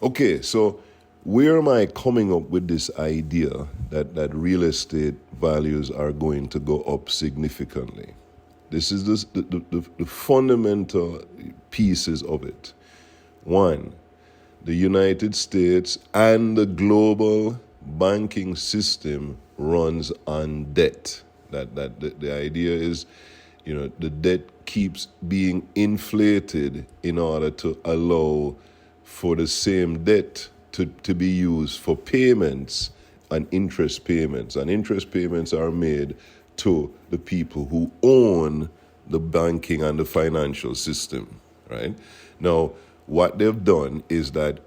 Okay, so where am I coming up with this idea that real estate values are going to go up significantly? This is the fundamental pieces of it. One, the United States and the global banking system runs on debt. The idea is, the debt keeps being inflated in order to allow for the same debt to be used for payments and interest payments. And interest payments are made to the people who own the banking and the financial system, right? Now, what they've done is that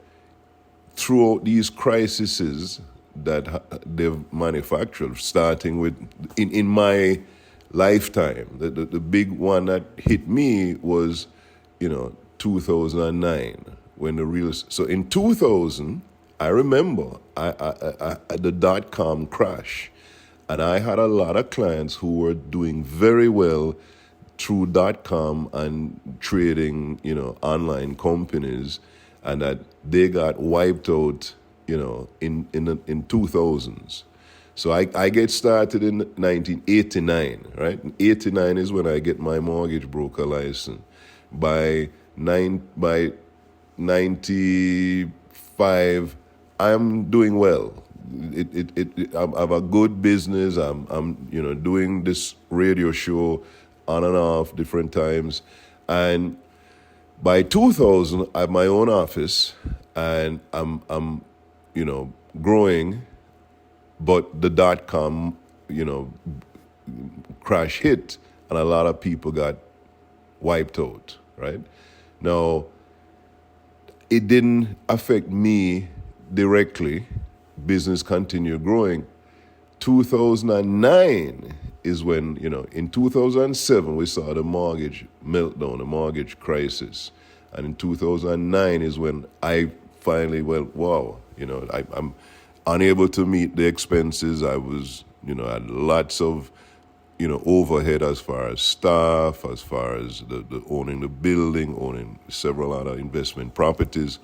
throughout these crises that they've manufactured, starting with, in my lifetime, the big one that hit me was, 2009, when so in 2000, I remember the dot-com crash, and I had a lot of clients who were doing very well through dot-com and trading, online companies, and that they got wiped out, in 2000s. So I get started in 1989, right? 89 is when I get my mortgage broker license. By 95, I'm doing well. I have a good business. I'm doing this radio show on and off different times, and by 2000, I have my own office, and I'm growing, but the dot-com crash hit, and a lot of people got wiped out. Right now, it didn't affect me directly. Business continued growing. 2009 is when, in 2007, we saw the mortgage meltdown, the mortgage crisis. And in 2009 is when I finally went, wow, I'm unable to meet the expenses. I was, had lots of, overhead as far as staff, as far as the owning the building, owning several other investment properties.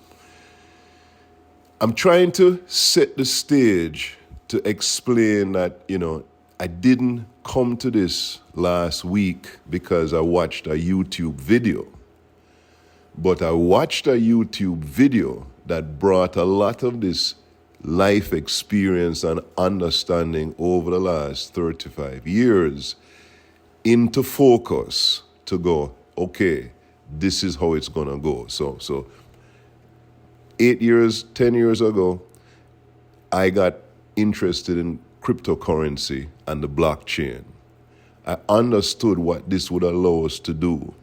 I'm trying to set the stage to explain that, I didn't come to this last week because I watched a YouTube video. But I watched a YouTube video that brought a lot of this life experience and understanding over the last 35 years into focus to go, okay, this is how it's going to go. So 10 years ago, I got interested in cryptocurrency and the blockchain. I understood what this would allow us to do.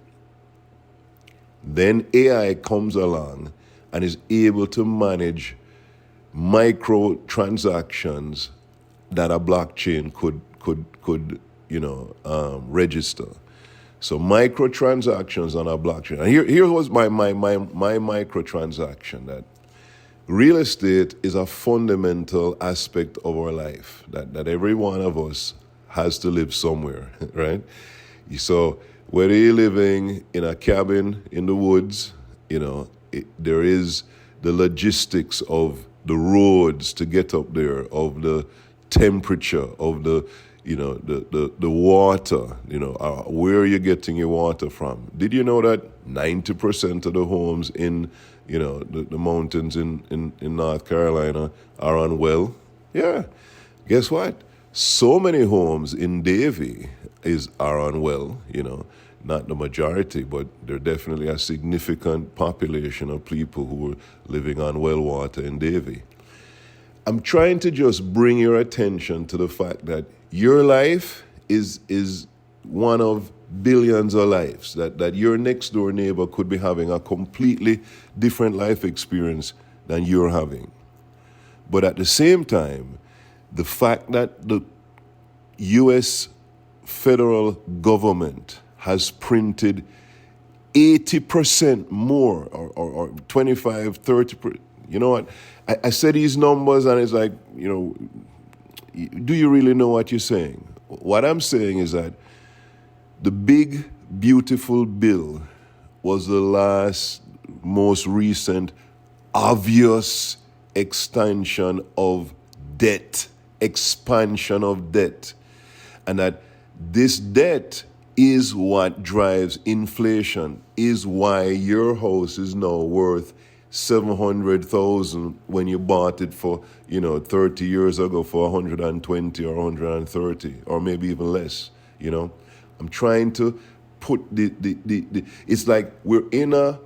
Then AI comes along and is able to manage micro transactions that a blockchain could register. So microtransactions on a blockchain. And here was my microtransaction, that real estate is a fundamental aspect of our life, that every one of us has to live somewhere, right? So whether you're living in a cabin in the woods, there is the logistics of the roads to get up there, of the temperature, of the water, where you're getting your water from. Did you know that 90% of the homes in, the mountains in North Carolina are on well? Yeah. Guess what? So many homes in Davie are on well, not the majority, but there definitely a significant population of people who are living on well water in Davie. I'm trying to just bring your attention to the fact that your life is one of billions of lives, that your next door neighbor could be having a completely different life experience than you're having. But at the same time, the fact that the U.S. federal government has printed 80% more or 25, 30%. You know what? I say these numbers and it's like, do you really know what you're saying? What I'm saying is that the big, beautiful bill was the most recent obvious expansion of debt, and that this debt is what drives inflation, is why your house is now worth 700,000 when you bought it for 30 years ago for 120 or 130 or maybe even less. I'm trying to put the it's like we're in a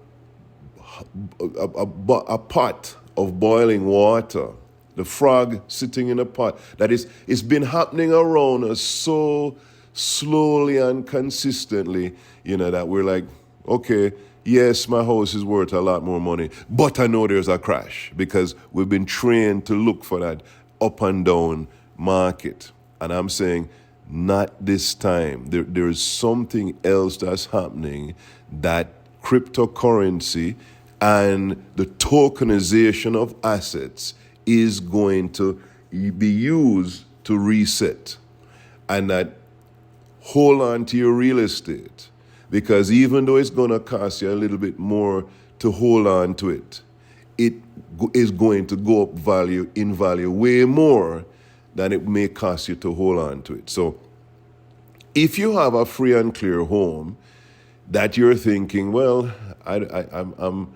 pot of boiling water, the frog sitting in a pot. It's been happening around us so slowly and consistently, that we're like, okay, yes, my house is worth a lot more money, but I know there's a crash because we've been trained to look for that up and down market. And I'm saying, not this time. There's something else that's happening, that cryptocurrency and the tokenization of assets is going to be used to reset. And that hold on to your real estate, because even though it's going to cost you a little bit more to hold on to it, it is going to go up in value way more than it may cost you to hold on to it. So if you have a free and clear home that you're thinking, well, I'm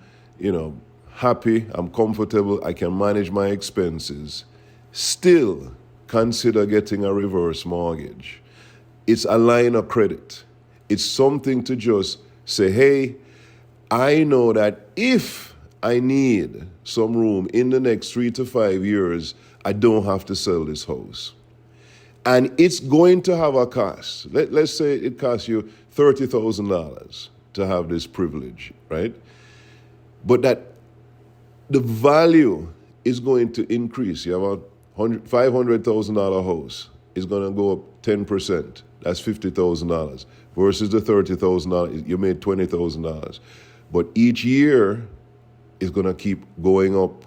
happy, I'm comfortable, I can manage my expenses, still consider getting a reverse mortgage. It's a line of credit. It's something to just say, hey, I know that if I need some room in the next 3 to 5 years, I don't have to sell this house. And it's going to have a cost. Let's say it costs you $30,000 to have this privilege, right? But that the value is going to increase. You have a $500,000 house. It's going to go up 10%. That's $50,000 versus the $30,000. You made $20,000. But each year is going to keep going up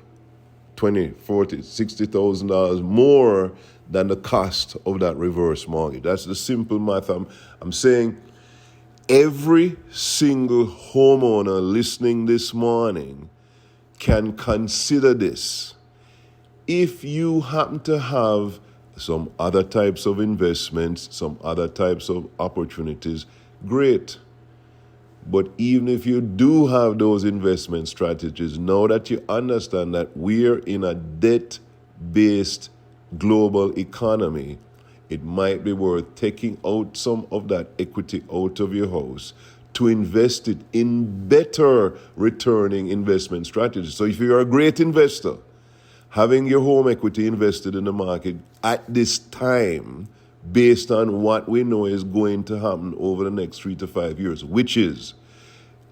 $20,000, $40,000, $60,000 more than the cost of that reverse mortgage. That's the simple math. I'm saying every single homeowner listening this morning can consider this. If you happen to have some other types of investments, some other types of opportunities, great. But even if you do have those investment strategies, now that you understand that we're in a debt-based global economy, it might be worth taking out some of that equity out of your house to invest it in better returning investment strategies. So if you're a great investor, having your home equity invested in the market at this time, based on what we know is going to happen over the next 3 to 5 years, which is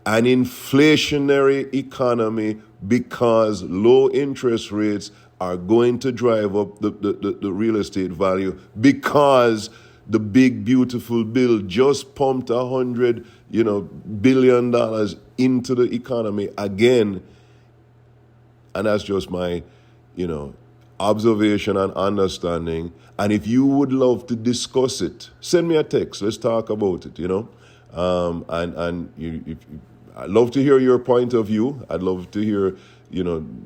an inflationary economy, because low interest rates are going to drive up the real estate value, because the big beautiful bill just pumped $100 billion into the economy again. And that's just my observation and understanding. And if you would love to discuss it, send me a text. Let's talk about it, I'd love to hear your point of view. I'd love to hear,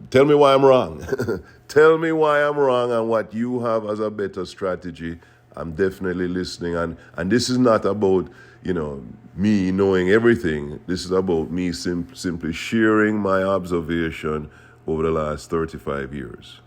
tell me why I'm wrong. Tell me why I'm wrong and what you have as a better strategy. I'm definitely listening. And this is not about, me knowing everything. This is about me simply sharing my observation over the last 35 years.